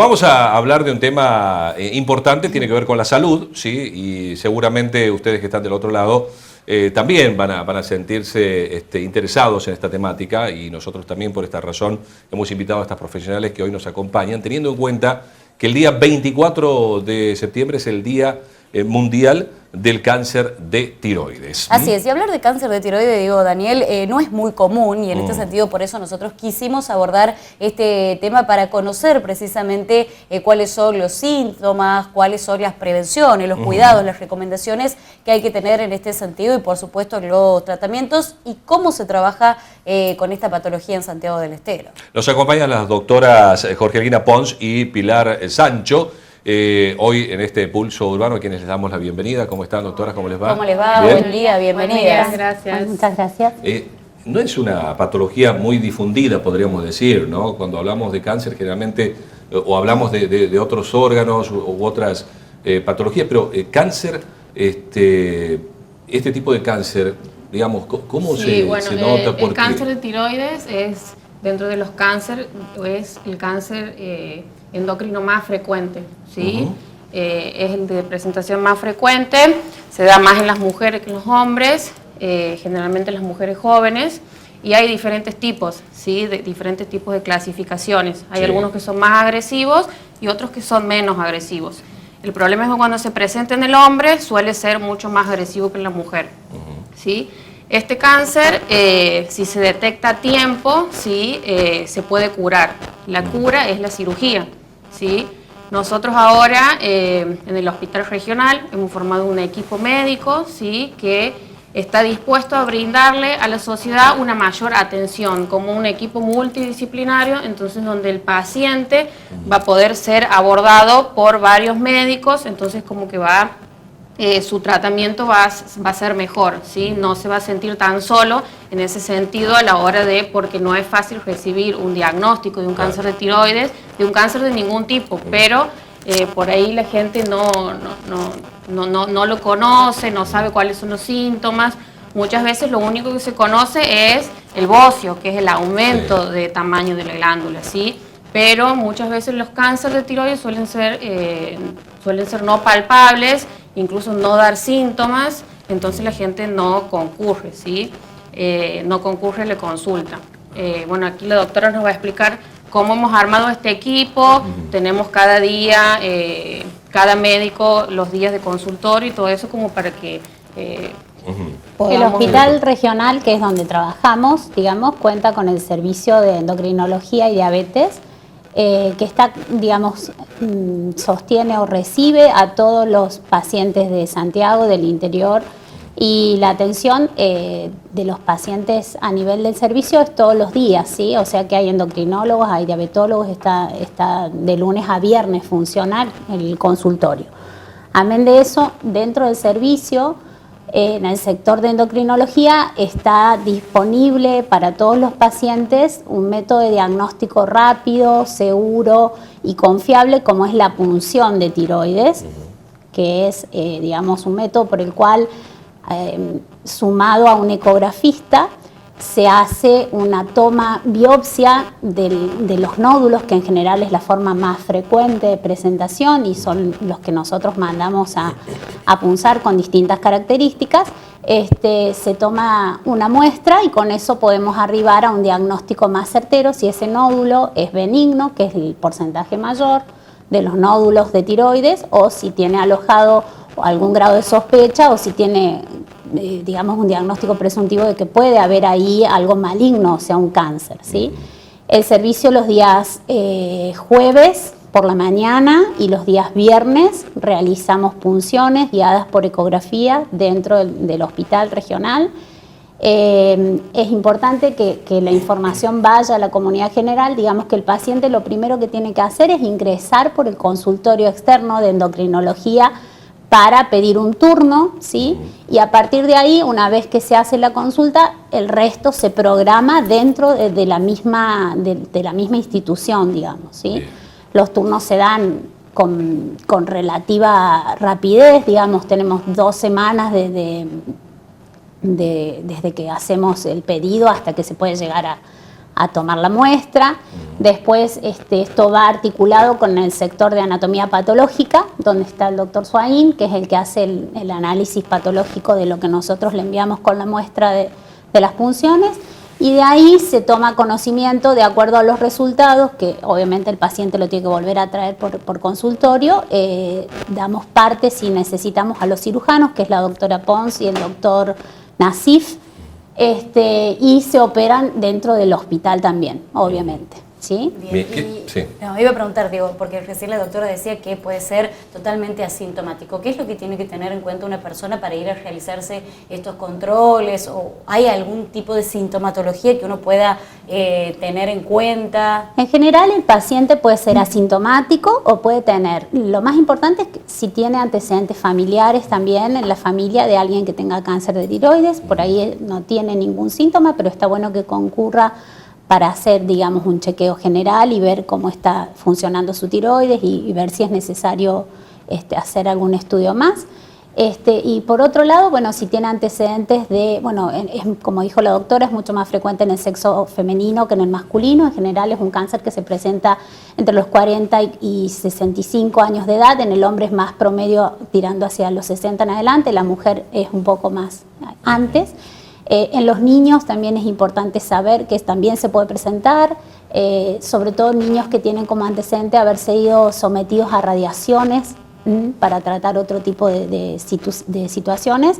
Vamos a hablar de un tema importante, tiene que ver con la salud, ¿sí? Y seguramente ustedes que están del otro lado también van a sentirse interesados en esta temática, y nosotros también por esta razón hemos invitado a estas profesionales que hoy nos acompañan, teniendo en cuenta que el día 24 de septiembre es el Día Mundial del Cáncer de Tiroides. Así es, y hablar de cáncer de tiroides, digo, Daniel, no es muy común, y en este sentido por eso nosotros quisimos abordar este tema para conocer precisamente cuáles son los síntomas, cuáles son las prevenciones, los cuidados, las recomendaciones que hay que tener en este sentido, y por supuesto los tratamientos y cómo se trabaja con esta patología en Santiago del Estero. Nos acompañan las doctoras Jorgelina Pons y Pilar Sancho. Hoy en este Pulso Urbano, a quienes les damos la bienvenida. ¿Cómo están, doctoras? ¿Cómo les va? ¿Cómo les va? ¿Bien? Buen día, bienvenidas. Gracias. Muchas gracias. No es una patología muy difundida, podríamos decir, ¿no? Cuando hablamos de cáncer, generalmente, o hablamos de otros órganos u otras patologías, pero cáncer, este tipo de cáncer, digamos, ¿cómo se nota? El cáncer de tiroides es, dentro de los cánceres, es el cáncer endocrino más frecuente, ¿sí? Es el de presentación más frecuente, se da más en las mujeres que en los hombres, generalmente en las mujeres jóvenes, y hay diferentes tipos, ¿sí? Diferentes tipos de clasificaciones. Hay algunos que son más agresivos y otros que son menos agresivos. El problema es que cuando se presenta en el hombre suele ser mucho más agresivo que en la mujer, ¿sí? Este cáncer, si se detecta a tiempo, ¿sí? Se puede curar. La cura es la cirugía, ¿sí? Nosotros ahora en el hospital regional hemos formado un equipo médico, ¿sí? Que está dispuesto a brindarle a la sociedad una mayor atención, como un equipo multidisciplinario, entonces donde el paciente va a poder ser abordado por varios médicos, entonces como que su tratamiento va a ser mejor, ¿sí? No se va a sentir tan solo en ese sentido a la hora porque no es fácil recibir un diagnóstico de un cáncer de tiroides, de un cáncer de ningún tipo, pero por ahí la gente no lo conoce, no sabe cuáles son los síntomas. Muchas veces lo único que se conoce es el bocio, que es el aumento de tamaño de la glándula, ¿sí? Pero muchas veces los cánceres de tiroides suelen ser no palpables, incluso no dar síntomas, entonces la gente no concurre, ¿sí? No concurre a la consulta. Bueno, aquí la doctora nos va a explicar cómo hemos armado este equipo. Tenemos cada día, cada médico, los días de consultorio y todo eso como para que el hospital regional, que es donde trabajamos, digamos, cuenta con el servicio de endocrinología y diabetes, que está, digamos, sostiene o recibe a todos los pacientes de Santiago, del interior, y la atención de los pacientes a nivel del servicio es todos los días, ¿sí? O sea que hay endocrinólogos, hay diabetólogos, está de lunes a viernes funcional el consultorio. Amén de eso, dentro del servicio, en el sector de endocrinología está disponible para todos los pacientes un método de diagnóstico rápido, seguro y confiable, como es la punción de tiroides, que es, digamos, un método por el cual, sumado a un ecografista, se hace una biopsia de los nódulos, que en general es la forma más frecuente de presentación y son los que nosotros mandamos a punzar con distintas características. Se toma una muestra y con eso podemos arribar a un diagnóstico más certero si ese nódulo es benigno, que es el porcentaje mayor de los nódulos de tiroides, o si tiene alojado algún grado de sospecha, o si tiene, digamos, un diagnóstico presuntivo de que puede haber ahí algo maligno, o sea, un cáncer, ¿sí? El servicio los días jueves por la mañana y los días viernes realizamos punciones guiadas por ecografía dentro del hospital regional. Es importante que la información vaya a la comunidad general. Digamos que el paciente lo primero que tiene que hacer es ingresar por el consultorio externo de endocrinología para pedir un turno, ¿sí? Y a partir de ahí, una vez que se hace la consulta, el resto se programa dentro de la misma institución, digamos, ¿sí? Los turnos se dan con relativa rapidez, digamos, tenemos 2 semanas desde que hacemos el pedido hasta que se puede llegar a tomar la muestra. Después esto va articulado con el sector de anatomía patológica, donde está el doctor Swain, que es el que hace el análisis patológico de lo que nosotros le enviamos con la muestra de las punciones. Y de ahí se toma conocimiento de acuerdo a los resultados, que obviamente el paciente lo tiene que volver a traer por consultorio. Damos parte, si necesitamos, a los cirujanos, que es la doctora Pons y el doctor Nasif, y se operan dentro del hospital también, obviamente. ¿Sí? Bien. Sí. No, iba a preguntar, digo, porque recién la doctora decía que puede ser totalmente asintomático. ¿Qué es lo que tiene que tener en cuenta una persona para ir a realizarse estos controles? ¿O hay algún tipo de sintomatología que uno pueda tener en cuenta? En general, el paciente puede ser asintomático o puede tener, lo más importante es que si tiene antecedentes familiares también en la familia de alguien que tenga cáncer de tiroides, por ahí no tiene ningún síntoma, pero está bueno que concurra para hacer, digamos, un chequeo general y ver cómo está funcionando su tiroides y ver si es necesario hacer algún estudio más. Y por otro lado, bueno, si tiene antecedentes de, bueno, como dijo la doctora, es mucho más frecuente en el sexo femenino que en el masculino. En general es un cáncer que se presenta entre los 40 y 65 años de edad. En el hombre es más promedio tirando hacia los 60 en adelante, la mujer es un poco más antes. En los niños también es importante saber que también se puede presentar, sobre todo niños que tienen como antecedente haberse ido sometidos a radiaciones para tratar otro tipo de situaciones,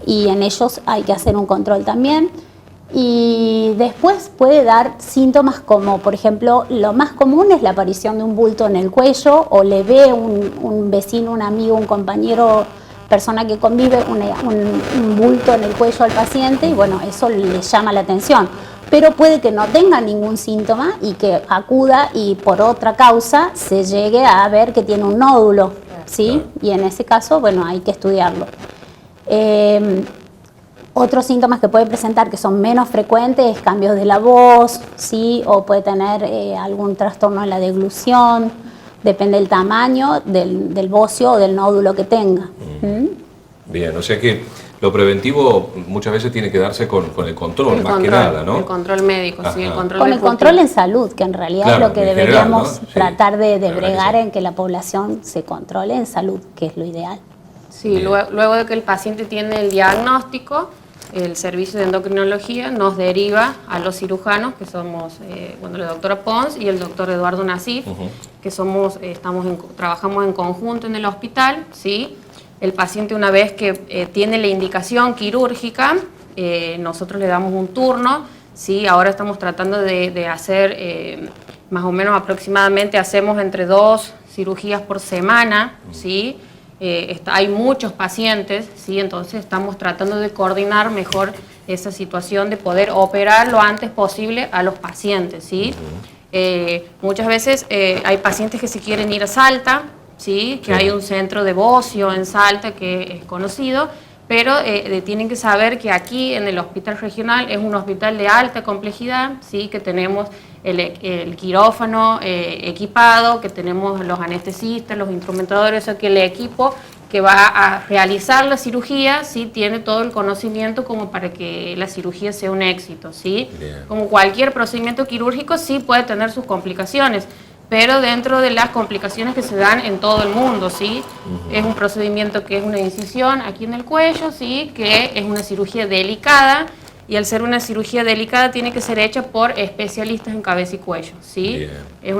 y en ellos hay que hacer un control también. Y después puede dar síntomas como, por ejemplo, lo más común es la aparición de un bulto en el cuello, o le ve un vecino, un amigo, un compañero, persona que convive, un bulto en el cuello al paciente, y bueno, eso le llama la atención. Pero puede que no tenga ningún síntoma y que acuda y por otra causa se llegue a ver que tiene un nódulo, ¿sí? Y en ese caso, bueno, hay que estudiarlo. Otros síntomas que puede presentar que son menos frecuentes es cambios de la voz, ¿sí? O puede tener algún trastorno en la deglución. Depende del tamaño del bocio o del nódulo que tenga. Bien, o sea que lo preventivo muchas veces tiene que darse con el control, más que nada, ¿no? El control médico, sí, el control con el control en salud, que en realidad claro, es lo que deberíamos general, ¿no? tratar de Sí, bregar en que la población se controle en salud, que es lo ideal. Sí, luego de que el paciente tiene el diagnóstico, el servicio de endocrinología nos deriva a los cirujanos, que somos la doctora Pons y el doctor Eduardo Nasif, que trabajamos en conjunto en el hospital, ¿sí? El paciente, una vez que tiene la indicación quirúrgica, nosotros le damos un turno, ¿sí? Ahora estamos tratando de hacer, más o menos aproximadamente, hacemos entre 2 cirugías por semana, ¿sí? Hay muchos pacientes, ¿sí? Entonces estamos tratando de coordinar mejor esa situación de poder operar lo antes posible a los pacientes, ¿sí? Muchas veces hay pacientes que se quieren ir a Salta, ¿sí? Que hay un centro de bocio en Salta que es conocido, pero tienen que saber que aquí en el hospital regional es un hospital de alta complejidad, ¿sí? Que tenemos el quirófano equipado, que tenemos los anestesistas, los instrumentadores, o sea que el equipo que va a realizar la cirugía, ¿sí? Tiene todo el conocimiento como para que la cirugía sea un éxito, ¿sí? Como cualquier procedimiento quirúrgico, sí puede tener sus complicaciones, pero dentro de las complicaciones que se dan en todo el mundo, ¿sí? Es un procedimiento que es una incisión aquí en el cuello, ¿sí? Que es una cirugía delicada, y al ser una cirugía delicada tiene que ser hecha por especialistas en cabeza y cuello, ¿sí? Es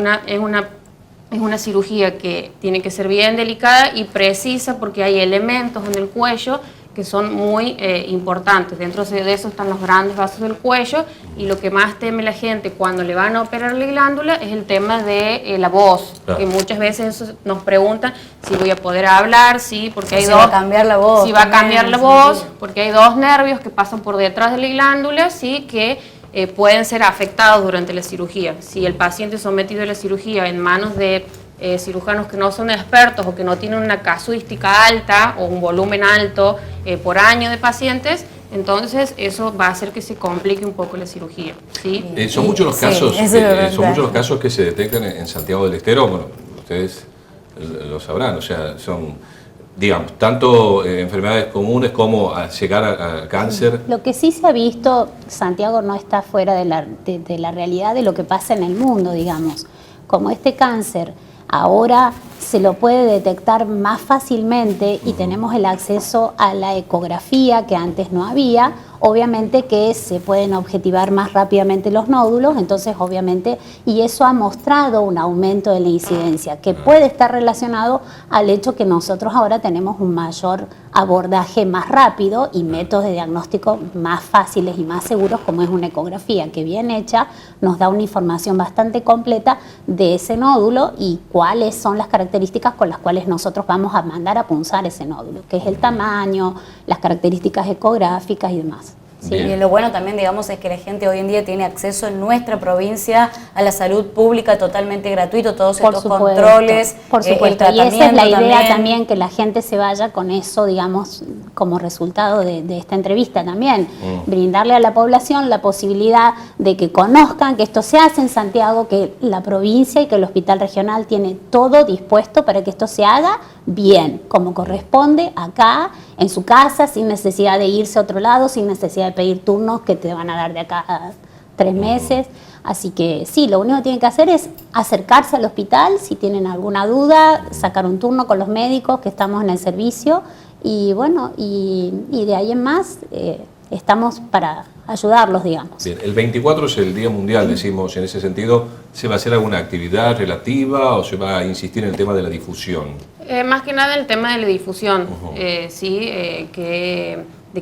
una cirugía que tiene que ser bien delicada y precisa, porque hay elementos en el cuello que son muy importantes. Dentro de eso están los grandes vasos del cuello, y lo que más teme la gente cuando le van a operar la glándula es el tema de la voz, que muchas veces eso nos preguntan si voy a poder hablar, ¿sí? Porque hay va a cambiar la voz. Si va a cambiar la voz, porque hay 2 nervios que pasan por detrás de la glándula, ¿sí? Que pueden ser afectados durante la cirugía. Si el paciente es sometido a la cirugía en manos de cirujanos que no son expertos o que no tienen una casuística alta o un volumen alto por año de pacientes, entonces eso va a hacer que se complique un poco la cirugía, ¿sí? Son muchos los casos, son muchos los casos que se detectan en Santiago del Estero. Bueno, ustedes lo sabrán, o sea, son digamos, tanto enfermedades comunes como a llegar a cáncer. Lo que sí se ha visto, Santiago no está fuera de la realidad de lo que pasa en el mundo, digamos. Como este cáncer ahora se lo puede detectar más fácilmente y tenemos el acceso a la ecografía que antes no había, obviamente que se pueden objetivar más rápidamente los nódulos, entonces obviamente, y eso ha mostrado un aumento de la incidencia, que puede estar relacionado al hecho que nosotros ahora tenemos un mayor abordaje más rápido y métodos de diagnóstico más fáciles y más seguros, como es una ecografía que bien hecha nos da una información bastante completa de ese nódulo y cuáles son las características con las cuales nosotros vamos a mandar a punzar ese nódulo, que es el tamaño, las características ecográficas y demás. Sí, y lo bueno también, digamos, es que la gente hoy en día tiene acceso en nuestra provincia a la salud pública totalmente gratuito, todos estos controles, por supuesto. Y esa es la idea también, que la gente se vaya con eso, digamos, como resultado de esta entrevista también. Brindarle a la población la posibilidad de que conozcan que esto se hace en Santiago, que la provincia y que el hospital regional tiene todo dispuesto para que esto se haga bien, como corresponde, acá, en su casa, sin necesidad de irse a otro lado, sin necesidad de pedir turnos que te van a dar de acá a 3 meses. Así que sí, lo único que tienen que hacer es acercarse al hospital, si tienen alguna duda, sacar un turno con los médicos que estamos en el servicio y bueno, y de ahí en más estamos para ayudarlos, digamos. Bien, el 24 es el Día Mundial, decimos, en ese sentido, ¿se va a hacer alguna actividad relativa o se va a insistir en el tema de la difusión? Más que nada el tema de la difusión, de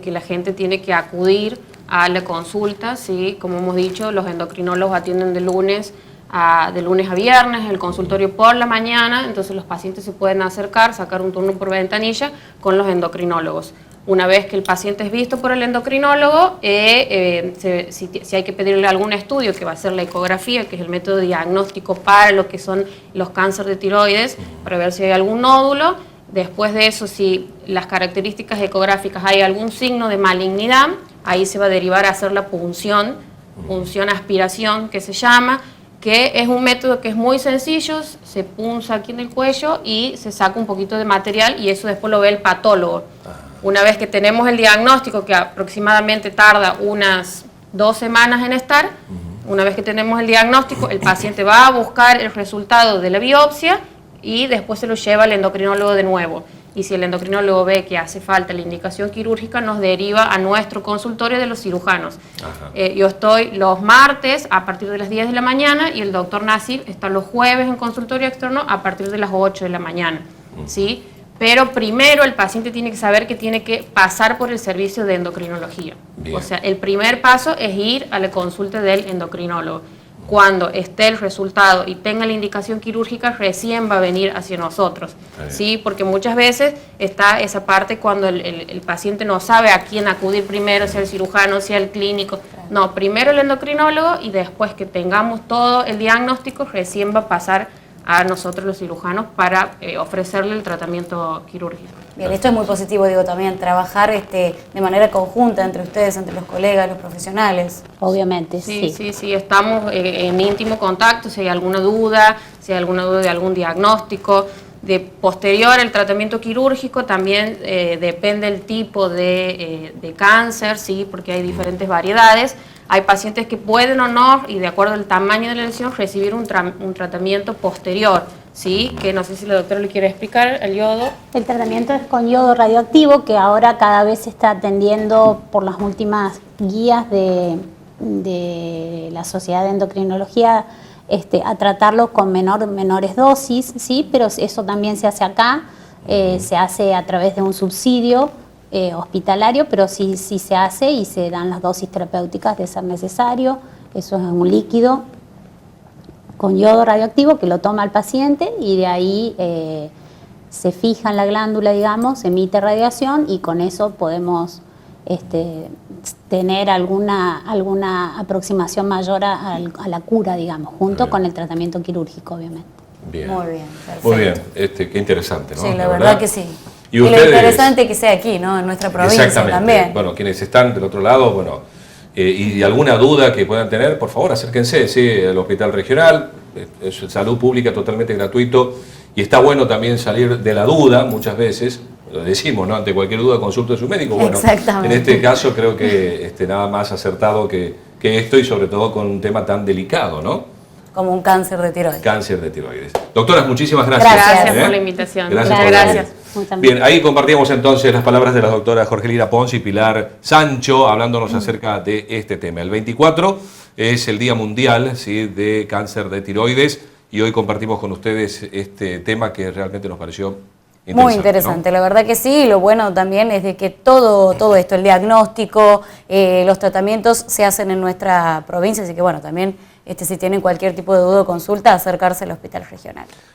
que la gente tiene que acudir a la consulta, ¿sí? Como hemos dicho, los endocrinólogos atienden de lunes a viernes, el consultorio por la mañana, entonces los pacientes se pueden acercar, sacar un turno por ventanilla con los endocrinólogos. Una vez que el paciente es visto por el endocrinólogo, si hay que pedirle algún estudio, que va a ser la ecografía, que es el método diagnóstico para lo que son los cánceres de tiroides, para ver si hay algún nódulo. Después de eso, si las características ecográficas hay algún signo de malignidad, ahí se va a derivar a hacer la punción aspiración que se llama, que es un método que es muy sencillo, se punza aquí en el cuello y se saca un poquito de material y eso después lo ve el patólogo. Una vez que tenemos el diagnóstico, que aproximadamente tarda unas 2 semanas en estar, una vez que tenemos el diagnóstico, el paciente va a buscar el resultado de la biopsia y después se lo lleva al endocrinólogo de nuevo. Y si el endocrinólogo ve que hace falta la indicación quirúrgica, nos deriva a nuestro consultorio de los cirujanos. Yo estoy los martes a partir de las 10 de la mañana y el doctor Nasif está los jueves en consultorio externo a partir de las 8 de la mañana. ¿Sí? Pero primero el paciente tiene que saber que tiene que pasar por el servicio de endocrinología. Bien. O sea, el primer paso es ir a la consulta del endocrinólogo. Cuando esté el resultado y tenga la indicación quirúrgica, recién va a venir hacia nosotros. ¿Sí? Porque muchas veces está esa parte cuando el paciente no sabe a quién acudir primero, sea el cirujano, sea el clínico. No, primero el endocrinólogo y después que tengamos todo el diagnóstico, recién va a pasar a nosotros los cirujanos para ofrecerle el tratamiento quirúrgico. Bien, esto es muy positivo, digo, también trabajar de manera conjunta entre ustedes, entre los colegas, los profesionales. Obviamente, sí. Sí, estamos en íntimo contacto, si hay alguna duda de algún diagnóstico. De posterior al tratamiento quirúrgico también depende el tipo de cáncer, sí, porque hay diferentes variedades. Hay pacientes que pueden o no, y de acuerdo al tamaño de la lesión, recibir un tratamiento posterior, ¿sí? Que no sé si la doctora le quiere explicar, el yodo. El tratamiento es con yodo radioactivo, que ahora cada vez se está atendiendo por las últimas guías de la Sociedad de Endocrinología, a tratarlo con menores dosis, ¿sí? Pero eso también se hace acá, se hace a través de un subsidio hospitalario, pero sí se hace y se dan las dosis terapéuticas de ser necesario. Eso es un líquido con yodo radioactivo que lo toma el paciente y de ahí se fija en la glándula, digamos, emite radiación y con eso podemos tener alguna aproximación mayor a la cura, digamos, junto con el tratamiento quirúrgico, obviamente. Bien. Muy bien, perfecto. Muy bien, qué interesante, ¿no? Sí, la verdad que sí. Y lo interesante que sea aquí, ¿no? En nuestra provincia también. Bueno, quienes están del otro lado, bueno, y alguna duda que puedan tener, por favor, acérquense, ¿sí? Al Hospital Regional, es salud pública totalmente gratuito, y está bueno también salir de la duda muchas veces. lo decimos, ¿no? Ante cualquier duda consulte a su médico. Bueno, exactamente. en este caso creo que nada más acertado que esto, y sobre todo con un tema tan delicado, ¿no? Como un cáncer de tiroides. Cáncer de tiroides. Doctoras, muchísimas gracias. Gracias por la invitación. Gracias por Gracias. venir. Bien, ahí compartíamos entonces las palabras de las doctoras Jorgelina Pons y Pilar Sancho, hablándonos acerca de este tema. El 24 es el Día Mundial, ¿sí?, de Cáncer de Tiroides, y hoy compartimos con ustedes este tema que realmente nos pareció interesante. Muy interesante, ¿no? La verdad que sí, y lo bueno también es de que todo esto, el diagnóstico, los tratamientos se hacen en nuestra provincia, así que bueno, también si tienen cualquier tipo de duda o consulta, acercarse al hospital regional.